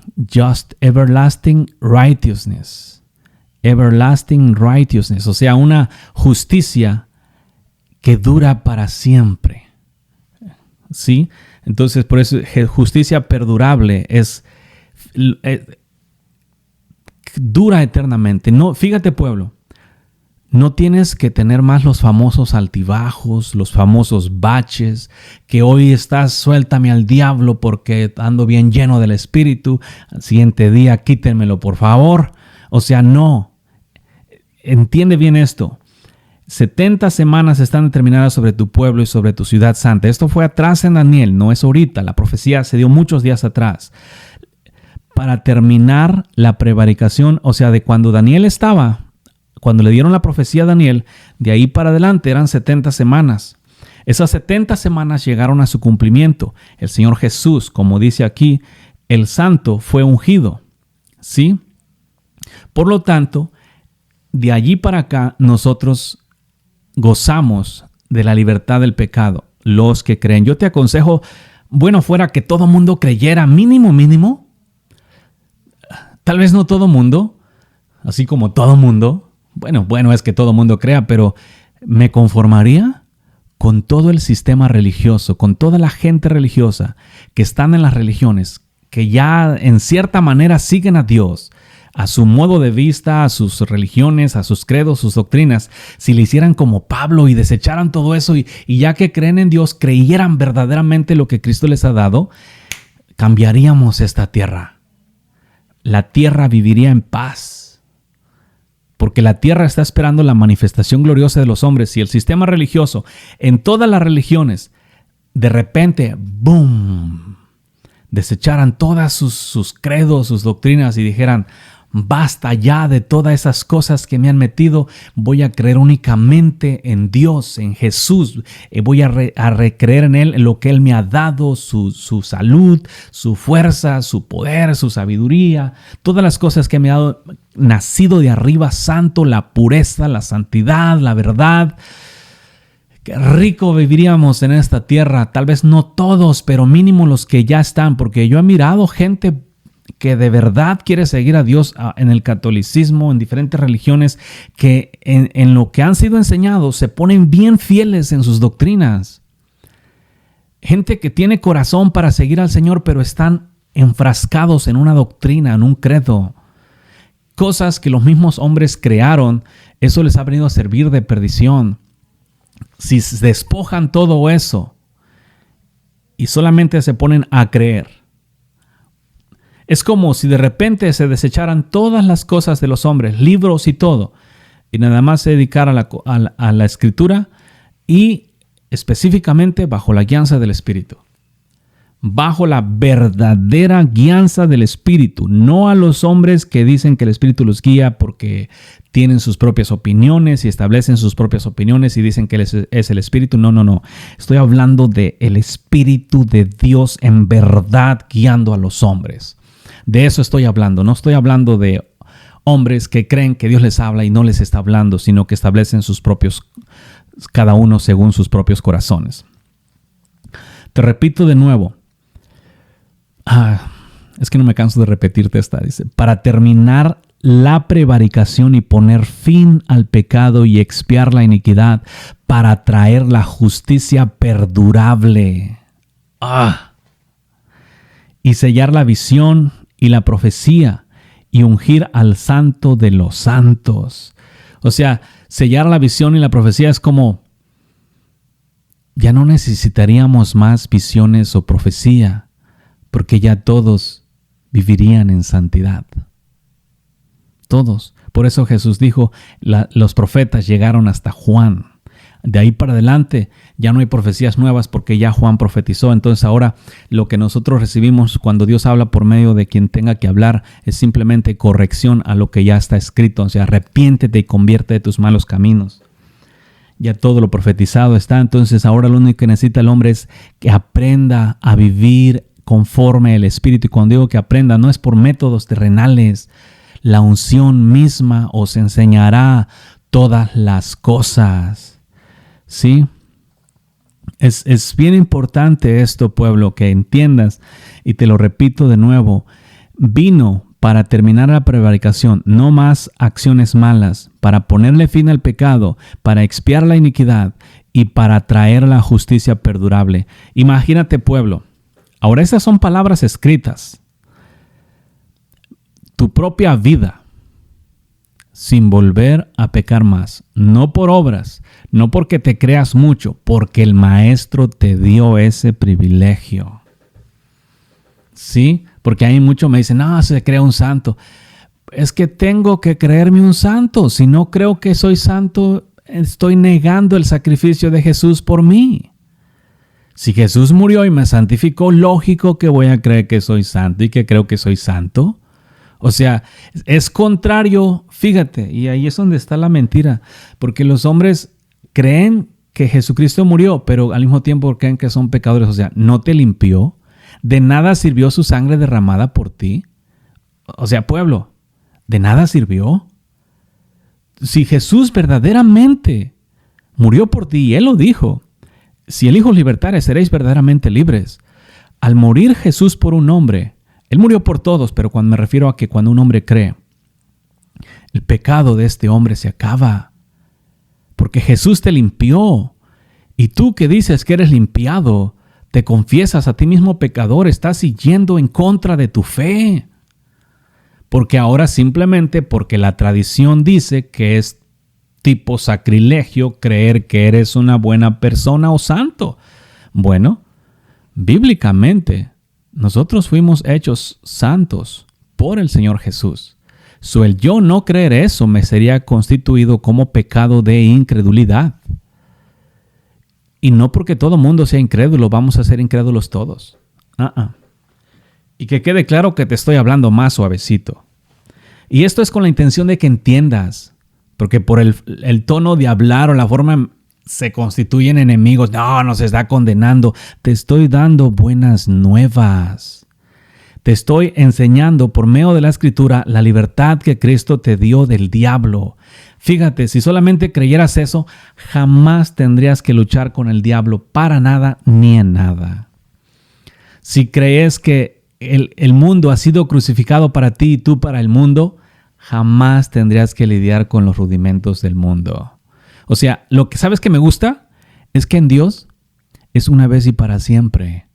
righteousness. Everlasting righteousness. O sea, una justicia que dura para siempre. ¿Sí? Entonces, por eso justicia perdurable dura eternamente. No, fíjate, pueblo. No tienes que tener más los famosos altibajos, los famosos baches, que hoy estás suéltame al diablo porque ando bien lleno del Espíritu. Al siguiente día quítenmelo, por favor. O sea, no. Entiende bien esto. 70 semanas están determinadas sobre tu pueblo y sobre tu ciudad santa. Esto fue atrás en Daniel, no es ahorita. La profecía se dio muchos días atrás. Para terminar la prevaricación, o sea, de cuando Daniel estaba... Cuando le dieron la profecía a Daniel, de ahí para adelante eran 70 semanas. Esas 70 semanas llegaron a su cumplimiento. El Señor Jesús, como dice aquí, el Santo fue ungido. ¿Sí? Por lo tanto, de allí para acá nosotros gozamos de la libertad del pecado. Los que creen. Yo te aconsejo, bueno, fuera que todo mundo creyera, mínimo. Tal vez no todo mundo, así como todo mundo. Bueno, es que todo mundo crea, pero me conformaría con todo el sistema religioso, con toda la gente religiosa que están en las religiones, que ya en cierta manera siguen a Dios, a su modo de vista, a sus religiones, a sus credos, sus doctrinas. Si le hicieran como Pablo y desecharan todo eso y ya que creen en Dios, creyeran verdaderamente lo que Cristo les ha dado, cambiaríamos esta tierra. La tierra viviría en paz. porque la tierra está esperando la manifestación gloriosa de los hombres. Si el sistema religioso, en todas las religiones, de repente, ¡boom!, desecharan todas sus credos, sus doctrinas y dijeran, basta ya de todas esas cosas que me han metido, voy a creer únicamente en Dios, en Jesús, voy a recreer en Él, en lo que Él me ha dado, su salud, su fuerza, su poder, su sabiduría, todas las cosas que me ha dado, nacido de arriba, santo, la pureza, la santidad, la verdad. Qué rico viviríamos en esta tierra, tal vez no todos, pero mínimo los que ya están, porque yo he mirado gente que de verdad quiere seguir a Dios en el catolicismo, en diferentes religiones, que en lo que han sido enseñados se ponen bien fieles en sus doctrinas. Gente que tiene corazón para seguir al Señor, pero están enfrascados en una doctrina, en un credo. Cosas que los mismos hombres crearon, eso les ha venido a servir de perdición. Si despojan todo eso y solamente se ponen a creer, es como si de repente se desecharan todas las cosas de los hombres, libros y todo, y nada más se dedicara a la escritura y específicamente bajo la guianza del Espíritu. Bajo la verdadera guianza del Espíritu, no a los hombres que dicen que el Espíritu los guía porque tienen sus propias opiniones y establecen sus propias opiniones y dicen que Él es el Espíritu. No. Estoy hablando del Espíritu de Dios en verdad guiando a los hombres. De eso estoy hablando. No estoy hablando de hombres que creen que Dios les habla y no les está hablando, sino que establecen sus propios, cada uno según sus propios corazones. Te repito de nuevo. Es que no me canso de repetirte esta. Dice, para terminar la prevaricación y poner fin al pecado y expiar la iniquidad, para traer la justicia perdurable. Y sellar la visión y la profecía y ungir al santo de los santos. O sea, sellar la visión y la profecía es como, ya no necesitaríamos más visiones o profecía, porque ya todos vivirían en santidad. Todos. Por eso Jesús dijo, los profetas llegaron hasta Juan. De ahí para adelante ya no hay profecías nuevas porque ya Juan profetizó. Entonces ahora lo que nosotros recibimos cuando Dios habla por medio de quien tenga que hablar es simplemente corrección a lo que ya está escrito. O sea, arrepiéntete y convierte de tus malos caminos. Ya todo lo profetizado está. Entonces ahora lo único que necesita el hombre es que aprenda a vivir conforme el Espíritu. Y cuando digo que aprenda, no es por métodos terrenales. La unción misma os enseñará todas las cosas. ¿Sí? Es bien importante esto, pueblo, que entiendas, y te lo repito de nuevo, vino para terminar la prevaricación, no más acciones malas, para ponerle fin al pecado, para expiar la iniquidad y para traer la justicia perdurable. Imagínate, pueblo, ahora esas son palabras escritas. Tu propia vida, sin volver a pecar más, no por obras, no porque te creas mucho, porque el Maestro te dio ese privilegio. ¿Sí? Porque hay muchos me dicen, no, se crea un santo. Es que tengo que creerme un santo. Si no creo que soy santo, estoy negando el sacrificio de Jesús por mí. Si Jesús murió y me santificó, lógico que voy a creer que soy santo y que creo que soy santo. O sea, es contrario, fíjate, y ahí es donde está la mentira, porque los hombres creen que Jesucristo murió, pero al mismo tiempo creen que son pecadores. O sea, ¿no te limpió? ¿De nada sirvió su sangre derramada por ti? O sea, pueblo, ¿de nada sirvió? Si Jesús verdaderamente murió por ti, y Él lo dijo, si el Hijo os libertare, seréis verdaderamente libres. Al morir Jesús por un hombre, Él murió por todos, pero cuando me refiero a que cuando un hombre cree, el pecado de este hombre se acaba. Porque Jesús te limpió. Y tú que dices que eres limpiado, te confiesas a ti mismo pecador, estás yendo en contra de tu fe. Porque ahora simplemente porque la tradición dice que es tipo sacrilegio creer que eres una buena persona o santo. Bueno, bíblicamente, nosotros fuimos hechos santos por el Señor Jesús. El yo no creer eso me sería constituido como pecado de incredulidad. Y no porque todo mundo sea incrédulo, vamos a ser incrédulos todos. Y que quede claro que te estoy hablando más suavecito. Y esto es con la intención de que entiendas, porque por el tono de hablar o la forma se constituyen enemigos. No, nos está condenando. Te estoy dando buenas nuevas. Te estoy enseñando por medio de la Escritura la libertad que Cristo te dio del diablo. Fíjate, si solamente creyeras eso, jamás tendrías que luchar con el diablo para nada ni en nada. Si crees que el mundo ha sido crucificado para ti y tú para el mundo, jamás tendrías que lidiar con los rudimentos del mundo. O sea, lo que sabes que me gusta es que en Dios es una vez y para siempre.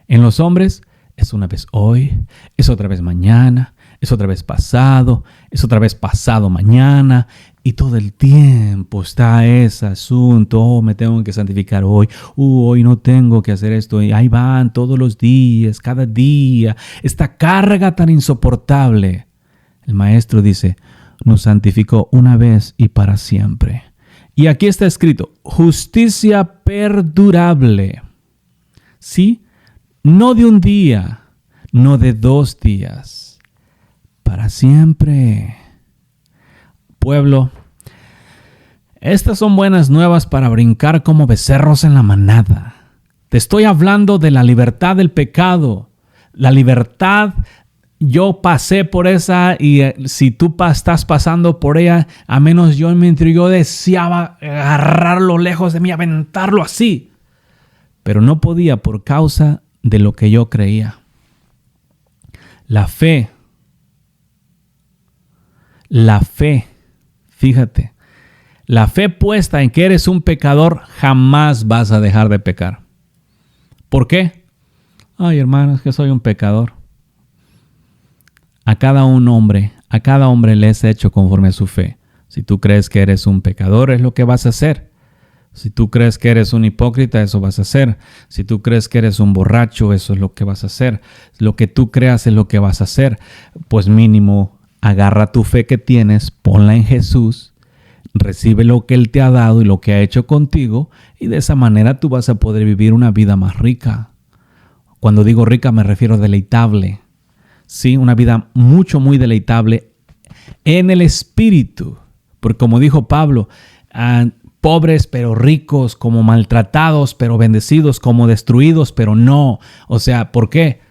En los hombres es una vez hoy, es otra vez mañana, es otra vez pasado, es otra vez pasado mañana. Y todo el tiempo está ese asunto. Me tengo que santificar hoy. Hoy no tengo que hacer esto. Y ahí van todos los días, cada día. Esta carga tan insoportable. El maestro dice, nos santificó una vez y para siempre. Y aquí está escrito, justicia perdurable. ¿Sí? No de un día, no de 2 días. Para siempre. Pueblo, estas son buenas nuevas para brincar como becerros en la manada. Te estoy hablando de la libertad del pecado. La libertad, yo pasé por esa y si tú estás pasando por ella, a menos yo en mi interior deseaba agarrarlo lejos de mí, aventarlo así. Pero no podía por causa de lo que yo creía. La fe, fíjate, la fe puesta en que eres un pecador, jamás vas a dejar de pecar. ¿Por qué? Ay, hermano, es que soy un pecador. A cada hombre le es hecho conforme a su fe. Si tú crees que eres un pecador, es lo que vas a hacer. Si tú crees que eres un hipócrita, eso vas a hacer. Si tú crees que eres un borracho, eso es lo que vas a hacer. Lo que tú creas es lo que vas a hacer. Pues mínimo, agarra tu fe que tienes, ponla en Jesús, recibe lo que Él te ha dado y lo que ha hecho contigo, y de esa manera tú vas a poder vivir una vida más rica. Cuando digo rica me refiero a deleitable. Sí, una vida muy deleitable en el espíritu. Porque como dijo Pablo, pobres pero ricos, como maltratados pero bendecidos, como destruidos pero no. O sea, ¿por qué?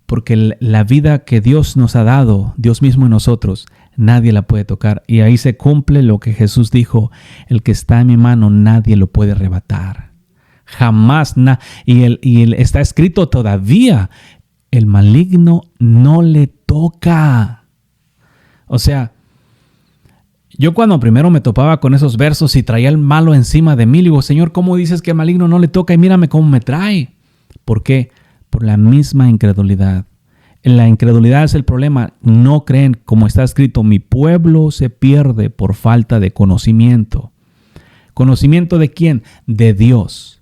Porque la vida que Dios nos ha dado, Dios mismo en nosotros, nadie la puede tocar. Y ahí se cumple lo que Jesús dijo, el que está en mi mano nadie lo puede arrebatar. Jamás. Y está escrito todavía, el maligno no le toca. O sea, yo cuando primero me topaba con esos versos y traía el malo encima de mí, le digo, Señor, ¿cómo dices que el maligno no le toca? Y mírame cómo me trae. ¿Por qué? Por la misma incredulidad. La incredulidad es el problema. No creen, como está escrito, mi pueblo se pierde por falta de conocimiento. ¿Conocimiento de quién? De Dios.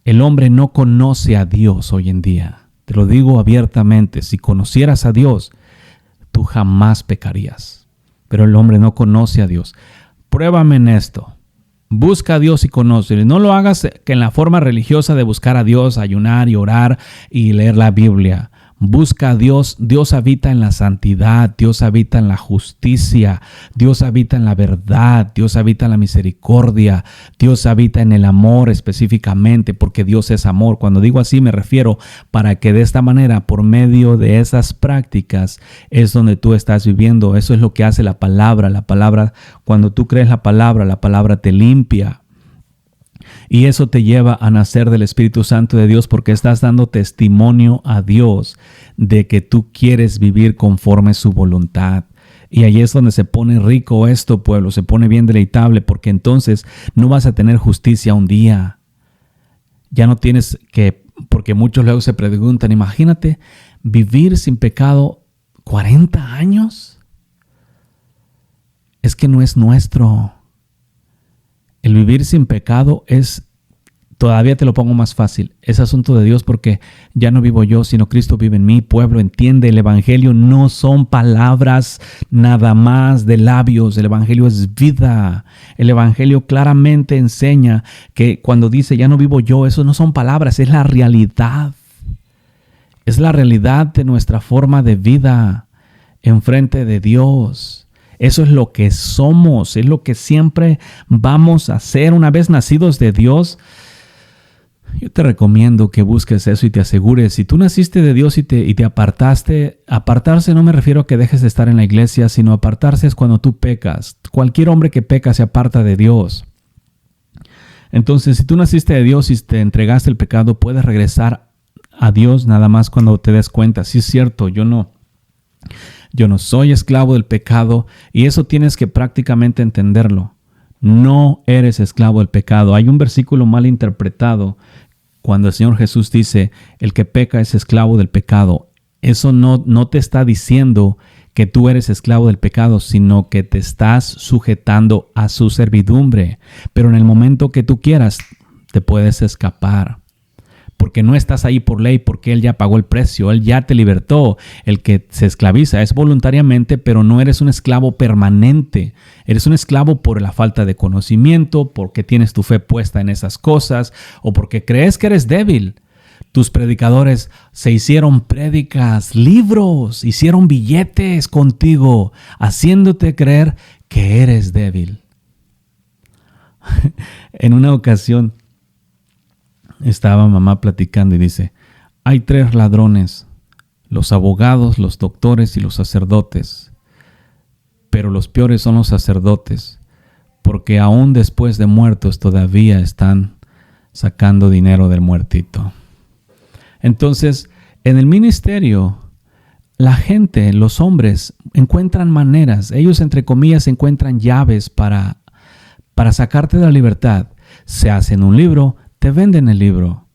El hombre no conoce a Dios hoy en día. Te lo digo abiertamente, si conocieras a Dios, tú jamás pecarías. Pero el hombre no conoce a Dios. Pruébame en esto. Busca a Dios y conócelo. No lo hagas que en la forma religiosa de buscar a Dios, ayunar y orar y leer la Biblia. Busca a Dios. Dios habita en la santidad. Dios habita en la justicia. Dios habita en la verdad. Dios habita en la misericordia. Dios habita en el amor específicamente, porque Dios es amor. Cuando digo así me refiero para que de esta manera, por medio de esas prácticas, es donde tú estás viviendo. Eso es lo que hace la palabra. La palabra, cuando tú crees la palabra te limpia. Y eso te lleva a nacer del Espíritu Santo de Dios, porque estás dando testimonio a Dios de que tú quieres vivir conforme a su voluntad. Y ahí es donde se pone rico esto, pueblo, se pone bien deleitable, porque entonces no vas a tener justicia un día. Ya no tienes que, porque muchos luego se preguntan, imagínate vivir sin pecado 40 años. Es que no es nuestro. El vivir sin pecado es todavía te lo pongo más fácil. Es asunto de Dios porque ya no vivo yo, sino Cristo vive en mí. Pueblo, entiende, el Evangelio no son palabras nada más de labios. El Evangelio es vida. El Evangelio claramente enseña que cuando dice ya no vivo yo, eso no son palabras, es la realidad. Es la realidad de nuestra forma de vida enfrente de Dios. Eso es lo que somos, es lo que siempre vamos a ser una vez nacidos de Dios. Yo te recomiendo que busques eso y te asegures. Si tú naciste de Dios y te apartaste, apartarse no me refiero a que dejes de estar en la iglesia, sino apartarse es cuando tú pecas. Cualquier hombre que peca se aparta de Dios. Entonces, si tú naciste de Dios y te entregaste el pecado, puedes regresar a Dios nada más cuando te des cuenta. Sí es cierto, yo no soy esclavo del pecado, y eso tienes que prácticamente entenderlo. No eres esclavo del pecado. Hay un versículo mal interpretado cuando el Señor Jesús dice, el que peca es esclavo del pecado. Eso no te está diciendo que tú eres esclavo del pecado, sino que te estás sujetando a su servidumbre. Pero en el momento que tú quieras, te puedes escapar. Porque no estás ahí por ley, porque Él ya pagó el precio, Él ya te libertó. El que se esclaviza es voluntariamente, pero no eres un esclavo permanente. Eres un esclavo por la falta de conocimiento, porque tienes tu fe puesta en esas cosas, o porque crees que eres débil. Tus predicadores se hicieron prédicas, libros, hicieron billetes contigo, haciéndote creer que eres débil. En una ocasión, estaba mamá platicando y dice, hay 3 ladrones, los abogados, los doctores y los sacerdotes. Pero los peores son los sacerdotes, porque aún después de muertos todavía están sacando dinero del muertito. Entonces, en el ministerio, la gente, los hombres, encuentran maneras, ellos entre comillas encuentran llaves para sacarte de la libertad. Se hacen un libro, te venden el libro,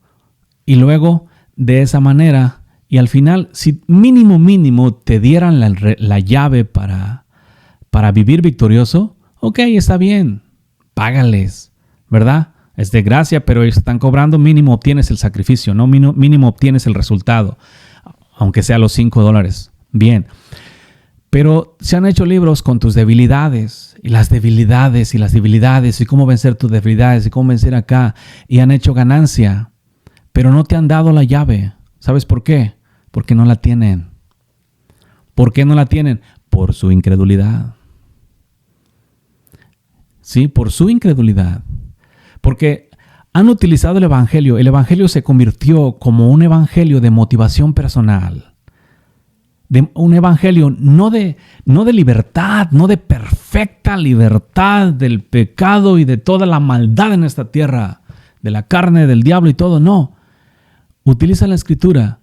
y luego de esa manera, y al final, si mínimo te dieran la llave para vivir victorioso, ok, está bien, págales, ¿verdad? Es de gracia, pero ellos están cobrando, mínimo obtienes el sacrificio, ¿no? Mínimo obtienes el resultado, aunque sea los $5. Bien. Pero se han hecho libros con tus debilidades, y las debilidades, y cómo vencer tus debilidades, y cómo vencer acá, y han hecho ganancia, pero no te han dado la llave. ¿Sabes por qué? Porque no la tienen. ¿Por qué no la tienen? Por su incredulidad. Sí, por su incredulidad. Porque han utilizado el Evangelio. El Evangelio se convirtió como un evangelio de motivación personal. De un evangelio no de libertad, no de perfecta libertad del pecado y de toda la maldad en esta tierra, de la carne, del diablo y todo, no. Utilizan la Escritura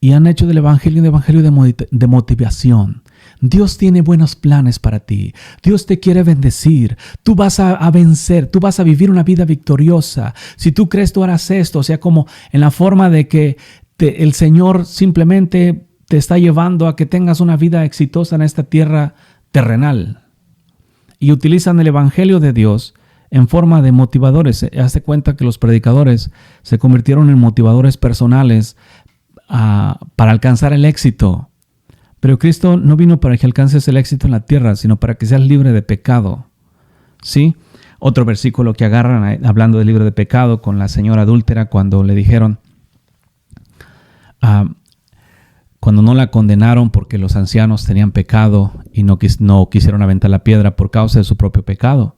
y han hecho del evangelio un evangelio de motivación. Dios tiene buenos planes para ti. Dios te quiere bendecir. Tú vas a vencer. Tú vas a vivir una vida victoriosa. Si tú crees, tú harás esto. O sea, como en la forma de que el Señor simplemente te está llevando a que tengas una vida exitosa en esta tierra terrenal. Y utilizan el Evangelio de Dios en forma de motivadores. Hazte cuenta que los predicadores se convirtieron en motivadores personales para alcanzar el éxito. Pero Cristo no vino para que alcances el éxito en la tierra, sino para que seas libre de pecado. ¿Sí? Otro versículo que agarran hablando del libre de pecado con la señora adúltera cuando le dijeron, cuando no la condenaron porque los ancianos tenían pecado y no quisieron aventar la piedra por causa de su propio pecado.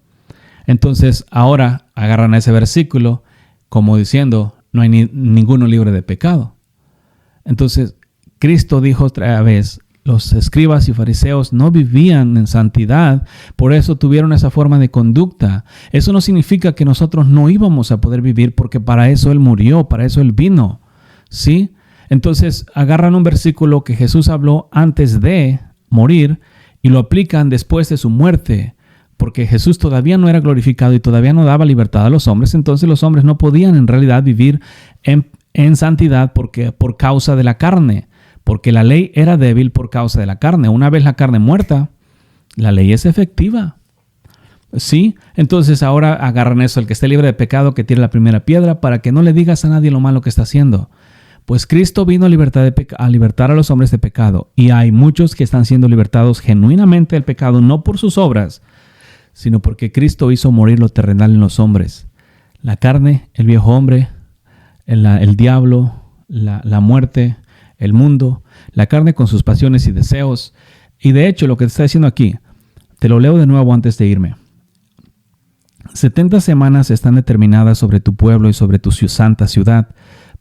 Entonces ahora agarran ese versículo como diciendo, no hay ninguno libre de pecado. Entonces Cristo dijo otra vez, los escribas y fariseos no vivían en santidad, por eso tuvieron esa forma de conducta. Eso no significa que nosotros no íbamos a poder vivir, porque para eso Él murió, para eso Él vino. ¿Sí? Entonces agarran un versículo que Jesús habló antes de morir y lo aplican después de su muerte, porque Jesús todavía no era glorificado y todavía no daba libertad a los hombres. Entonces los hombres no podían en realidad vivir en santidad por causa de la carne, porque la ley era débil por causa de la carne. Una vez la carne muerta, la ley es efectiva. ¿Sí? Entonces ahora agarran eso, el que esté libre de pecado, que tire la primera piedra, para que no le digas a nadie lo malo que está haciendo. Pues Cristo vino a libertar a los hombres de pecado. Y hay muchos que están siendo libertados genuinamente del pecado, no por sus obras, sino porque Cristo hizo morir lo terrenal en los hombres. La carne, el viejo hombre, el diablo, la muerte, el mundo, la carne con sus pasiones y deseos. Y de hecho, lo que te está diciendo aquí, te lo leo de nuevo antes de irme. 70 semanas están determinadas sobre tu pueblo y sobre tu santa ciudad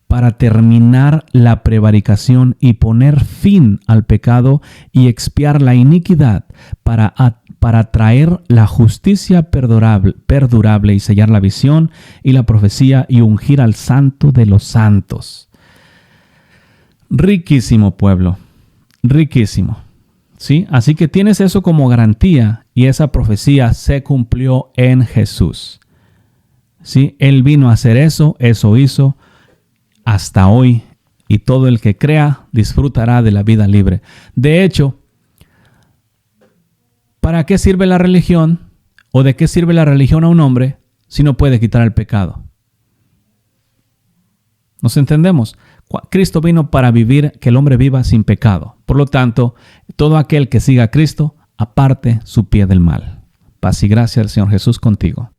para terminar la prevaricación y poner fin al pecado y expiar la iniquidad, para traer la justicia perdurable y sellar la visión y la profecía y ungir al santo de los santos. Riquísimo pueblo, riquísimo. ¿Sí? Así que tienes eso como garantía y esa profecía se cumplió en Jesús. ¿Sí? Él vino a hacer eso hizo hasta hoy, y todo el que crea disfrutará de la vida libre. De hecho, ¿para qué sirve la religión o de qué sirve la religión a un hombre si no puede quitar el pecado? ¿Nos entendemos? Cristo vino para vivir, que el hombre viva sin pecado. Por lo tanto, todo aquel que siga a Cristo, aparte su pie del mal. Paz y gracia del Señor Jesús contigo.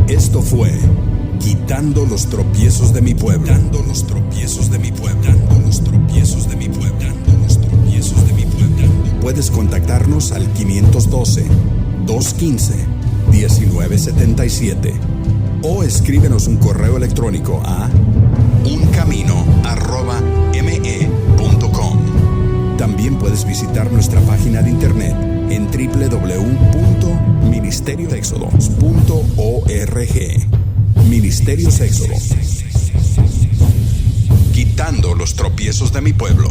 Esto fue Quitando los tropiezos de mi pueblo. Quitando los tropiezos de mi pueblo. Quitando los tropiezos de mi pueblo. Quitando los tropiezos de mi pueblo. Puedes contactarnos al 512-215-1977 o escríbenos un correo electrónico a uncamino@me.com. También puedes visitar nuestra página de internet en www.ministeriosexodos.org. Ministerios Éxodo. Quitando los tropiezos de mi pueblo.